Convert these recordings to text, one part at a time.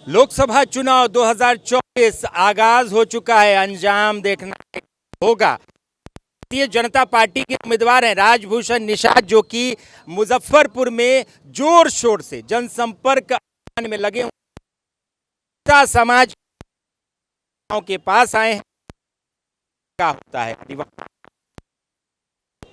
लोकसभा चुनाव 2024 आगाज हो चुका है। अंजाम देखना होगा। भारतीय जनता पार्टी के उम्मीदवार हैं राजभूषण निषाद, जो कि मुजफ्फरपुर में जोर शोर से जनसंपर्क अभियान में लगे समाज के पास आए हैं। क्या होता है,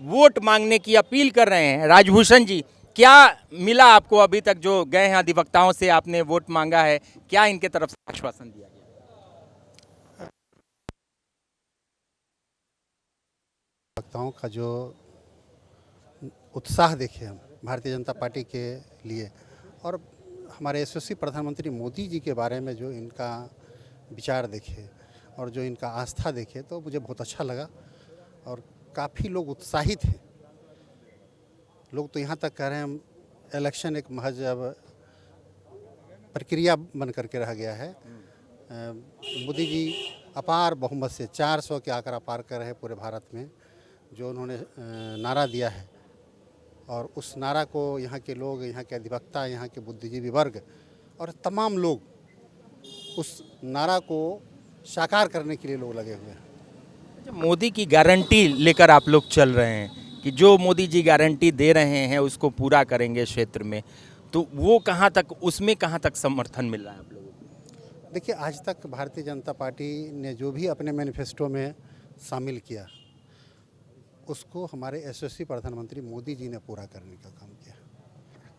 वोट मांगने की अपील कर रहे हैं। राजभूषण जी, क्या मिला आपको अभी तक? जो गए हैं अधिवक्ताओं से, आपने वोट मांगा है, क्या इनके तरफ से आश्वासन दिया गया? अधिवक्ताओं का जो उत्साह देखे हम भारतीय जनता पार्टी के लिए, और हमारे यशस्वी प्रधानमंत्री मोदी जी के बारे में जो इनका विचार देखे और जो इनका आस्था देखे, तो मुझे बहुत अच्छा लगा। और काफ़ी लोग उत्साहित हैं। लोग तो यहाँ तक कह रहे हैं इलेक्शन एक महज अब प्रक्रिया बन करके रह गया है। मोदी जी अपार बहुमत से 400 के आंकड़ा पार कर रहे हैं पूरे भारत में। जो उन्होंने नारा दिया है, और उस नारा को यहाँ के लोग, यहाँ के अधिवक्ता, यहाँ के बुद्धिजीवी वर्ग और तमाम लोग उस नारा को साकार करने के लिए लोग लगे हुए हैं। मोदी की गारंटी लेकर आप लोग चल रहे हैं कि जो मोदी जी गारंटी दे रहे हैं उसको पूरा करेंगे क्षेत्र में, तो वो कहाँ तक, उसमें कहाँ तक समर्थन मिल रहा है आप लोगों को? देखिए, आज तक भारतीय जनता पार्टी ने जो भी अपने मैनिफेस्टो में शामिल किया, उसको हमारे यशस्वी प्रधानमंत्री मोदी जी ने पूरा करने का काम किया।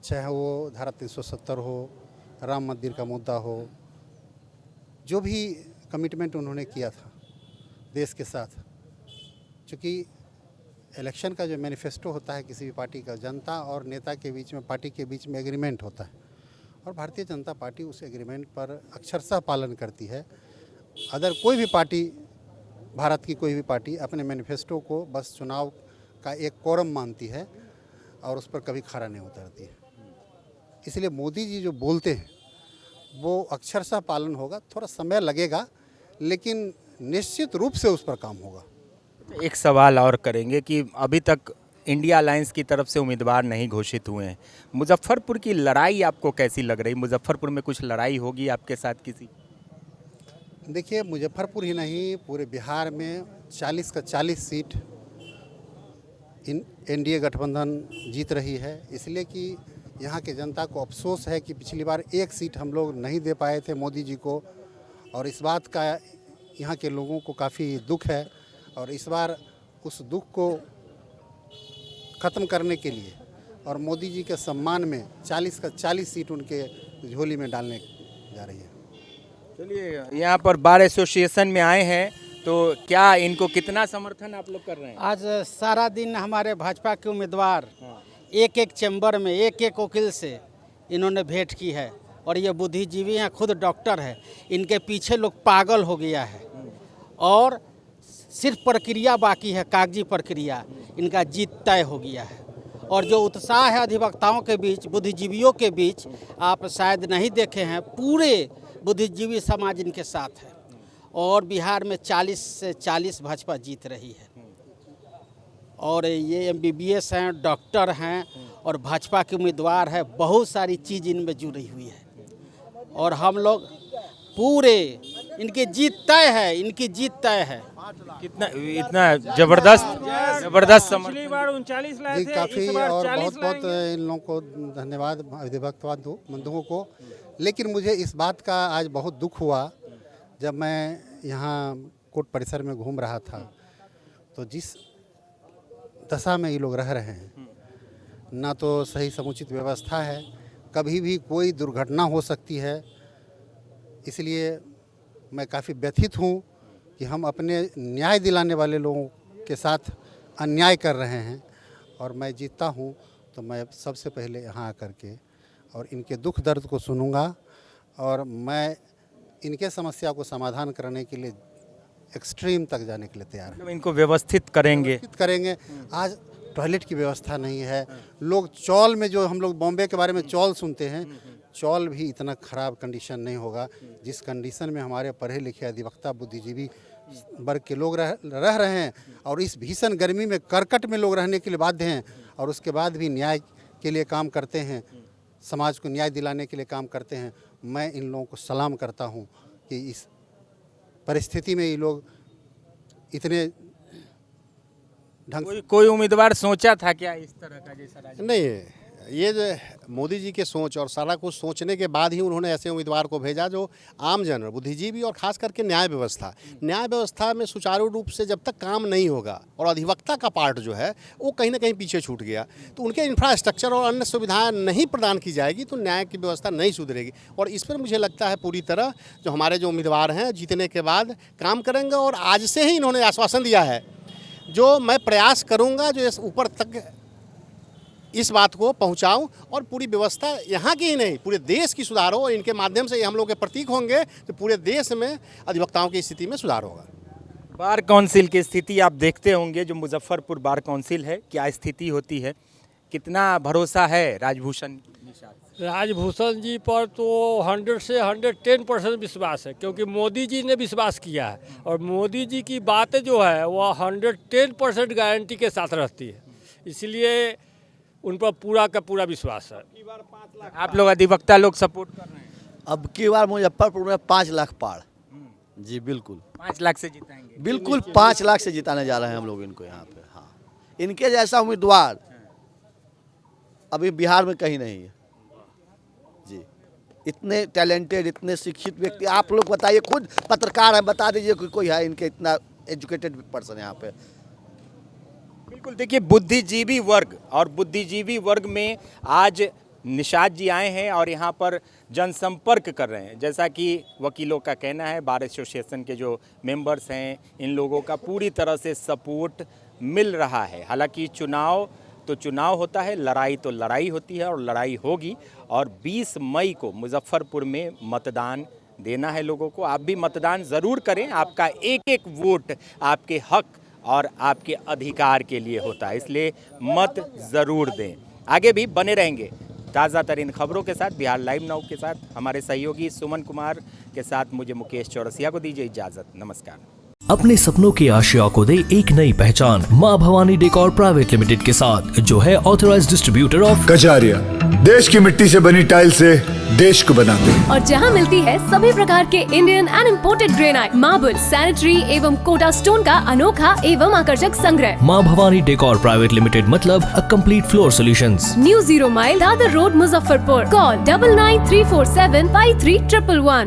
चाहे वो धारा 370 हो, राम मंदिर का मुद्दा हो, जो भी कमिटमेंट उन्होंने किया था देश के साथ। चूँकि इलेक्शन का जो मैनिफेस्टो होता है किसी भी पार्टी का, जनता और नेता के बीच में, पार्टी के बीच में एग्रीमेंट होता है, और भारतीय जनता पार्टी उस एग्रीमेंट पर अक्षरशः पालन करती है। अगर कोई भी पार्टी, भारत की कोई भी पार्टी अपने मैनिफेस्टो को बस चुनाव का एक कोरम मानती है और उस पर कभी खरा नहीं उतरती है। इसलिए मोदी जी जो बोलते हैं वो अक्षरशः पालन होगा। थोड़ा समय लगेगा, लेकिन निश्चित रूप से उस पर काम होगा। एक सवाल और करेंगे कि अभी तक इंडिया अलायंस की तरफ से उम्मीदवार नहीं घोषित हुए हैं। मुजफ्फरपुर की लड़ाई आपको कैसी लग रही? मुजफ्फरपुर में कुछ लड़ाई होगी आपके साथ किसी? देखिए, मुजफ्फरपुर ही नहीं, पूरे बिहार में 40 का 40 सीट एनडीए गठबंधन जीत रही है। इसलिए कि यहाँ के जनता को अफसोस है कि पिछली बार एक सीट हम लोग नहीं दे पाए थे मोदी जी को, और इस बात का यहाँ के लोगों को काफ़ी दुख है। और इस बार उस दुख को ख़त्म करने के लिए और मोदी जी के सम्मान में 40 का 40 सीट उनके झोली में डालने जा रही है। चलिए, यहाँ पर बार एसोसिएशन में आए हैं, तो क्या इनको कितना समर्थन आप लोग कर रहे हैं? आज सारा दिन हमारे भाजपा के उम्मीदवार एक एक चैम्बर में एक एक वकील से इन्होंने भेंट की है, और ये बुद्धिजीवी हैं, खुद डॉक्टर है। इनके पीछे लोग पागल हो गया है, और सिर्फ प्रक्रिया बाकी है, कागजी प्रक्रिया। इनका जीत तय हो गया है। और जो उत्साह है अधिवक्ताओं के बीच, बुद्धिजीवियों के बीच, आप शायद नहीं देखे हैं, पूरे बुद्धिजीवी समाज इनके साथ है। और बिहार में 40 से 40 भाजपा जीत रही है। और ये MBBS हैं, डॉक्टर हैं, और भाजपा के उम्मीदवार है। बहुत सारी चीज़ इनमें जुड़ी हुई है, और हम लोग पूरे, इनकी जीत तय है, इनकी जीत तय है। कितना, इतना जबरदस्त पिछली बार 39 लाए जी, थे, काफ़ी, इस बार और 40 बहुत इन लोगों को धन्यवाद, अधिवक्ता बंधुओं को। लेकिन मुझे इस बात का आज बहुत दुख हुआ, जब मैं यहाँ कोर्ट परिसर में घूम रहा था, तो जिस दशा में ये लोग रह रहे हैं, ना तो सही समुचित व्यवस्था है, कभी भी कोई दुर्घटना हो सकती है। इसलिए मैं काफ़ी व्यथित हूँ कि हम अपने न्याय दिलाने वाले लोगों के साथ अन्याय कर रहे हैं। और मैं जीतता हूँ तो मैं सबसे पहले यहाँ आकर के और इनके दुख दर्द को सुनूंगा, और मैं इनके समस्या को समाधान करने के लिए एक्सट्रीम तक जाने के लिए तैयार है। इनको व्यवस्थित करेंगे। आज टॉयलेट की व्यवस्था नहीं है। लोग चौल में, जो हम लोग बॉम्बे के बारे में चौल सुनते हैं, चौल भी इतना ख़राब कंडीशन नहीं होगा जिस कंडीशन में हमारे पढ़े लिखे अधिवक्ता, बुद्धिजीवी वर्ग के लोग रह रहे हैं। और इस भीषण गर्मी में करकट में लोग रहने के लिए बाध्य हैं, और उसके बाद भी न्याय के लिए काम करते हैं, समाज को न्याय दिलाने के लिए काम करते हैं। मैं इन लोगों को सलाम करता हूं कि इस परिस्थिति में ये लोग इतने ढंग कोई उम्मीदवार सोचा था क्या इस तरह का जैसा राजनीति? नहीं, ये जो मोदी जी के सोच और सारा कुछ सोचने के बाद ही उन्होंने ऐसे उम्मीदवार को भेजा जो आमजन, बुद्धिजीवी और खास करके न्याय व्यवस्था में सुचारू रूप से जब तक काम नहीं होगा और अधिवक्ता का पार्ट जो है वो कहीं ना कहीं पीछे छूट गया, तो उनके इंफ्रास्ट्रक्चर और अन्य सुविधाएं नहीं प्रदान की जाएगी तो न्याय की व्यवस्था नहीं सुधरेगी। और इस पर मुझे लगता है पूरी तरह जो हमारे जो उम्मीदवार हैं जीतने के बाद काम करेंगे। और आज से ही इन्होंने आश्वासन दिया है जो मैं प्रयास करूँगा जो इस ऊपर तक इस बात को पहुंचाऊं और पूरी व्यवस्था यहाँ की ही नहीं पूरे देश की सुधार हो। इनके माध्यम से ये हम लोग के प्रतीक होंगे तो पूरे देश में अधिवक्ताओं की स्थिति में सुधार होगा। बार काउंसिल की स्थिति आप देखते होंगे, जो मुजफ्फरपुर बार काउंसिल है, क्या स्थिति होती है, कितना भरोसा है राजभूषण निषाद? राजभूषण जी पर तो 100 से 110% विश्वास है, क्योंकि मोदी जी ने विश्वास किया है और मोदी जी की बातें जो है वह 110% गारंटी के साथ रहती है, इसलिए उन पर पूरा का पूरा विश्वास है। आप लोग अधिवक्ता लोग सपोर्ट कर रहे हैं? अब की बार मुजफ्फरपुर में 5 लाख पार। जी बिल्कुल 5 लाख से जिताएंगे? बिल्कुल 5 लाख से जिताने जा रहे हैं हम लोग इनको यहाँ पे। हाँ, इनके जैसा उम्मीदवार अभी बिहार में कहीं नहीं है जी। इतने टैलेंटेड, इतने शिक्षित व्यक्ति, आप लोग बताइए, खुद पत्रकार हैं, बता दीजिए कोई है इनके इतना एजुकेटेड पर्सन यहाँ पे। बिल्कुल, देखिए बुद्धिजीवी वर्ग और बुद्धिजीवी वर्ग में आज निषाद जी आए हैं और यहाँ पर जनसंपर्क कर रहे हैं। जैसा कि वकीलों का कहना है, बार एसोसिएशन के जो मेंबर्स हैं, इन लोगों का पूरी तरह से सपोर्ट मिल रहा है। हालांकि चुनाव होता है, लड़ाई तो लड़ाई होती है और लड़ाई होगी। और 20 मई को मुजफ्फरपुर में मतदान देना है लोगों को। आप भी मतदान ज़रूर करें, आपका एक एक वोट आपके हक और आपके अधिकार के लिए होता है, इसलिए मत ज़रूर दें। आगे भी बने रहेंगे ताज़ा तरीन खबरों के साथ, बिहार लाइव नाउ के साथ। हमारे सहयोगी सुमन कुमार के साथ मुझे मुकेश चौरसिया को दीजिए इजाज़त। नमस्कार। अपने सपनों की आशिया को दे एक नई पहचान मां भवानी डेकोर प्राइवेट लिमिटेड के साथ, जो है ऑथराइज्ड डिस्ट्रीब्यूटर ऑफ कजारिया। देश की मिट्टी से बनी टाइल से देश को बनाते हैं और जहां मिलती है सभी प्रकार के Indian and imported granite, marble, sanitary एवं कोटा स्टोन का अनोखा एवं आकर्षक संग्रह। मां भवानी डेकोर प्राइवेट लिमिटेड मतलब a complete floor solutions. New 0 mile Dadar road, Muzaffarpur. Call 9934753111।